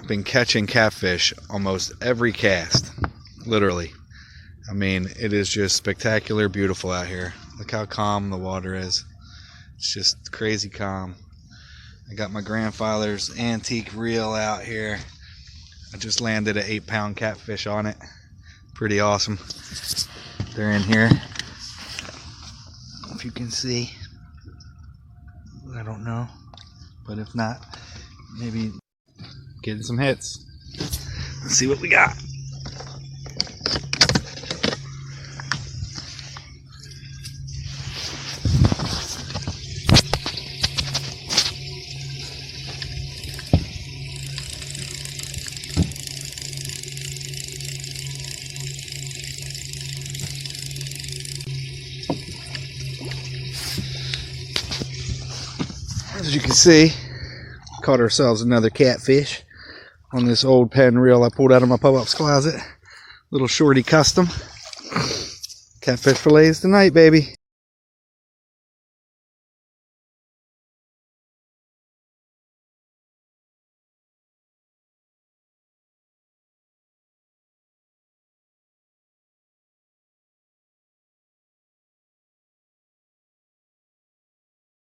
I've been catching catfish almost every cast, literally. I mean, it is just spectacular, beautiful out here. Look how calm the water is. It's just crazy calm. I got my grandfather's antique reel out here. I just landed an 8-pound catfish on it. Pretty awesome. They're in here. If you can see. I don't know. But if not, maybe getting some hits. Let's see what we got. As you can see, caught ourselves another catfish on this old pen reel I pulled out of my pop-ups closet. Little shorty custom. Catfish fillets tonight, baby.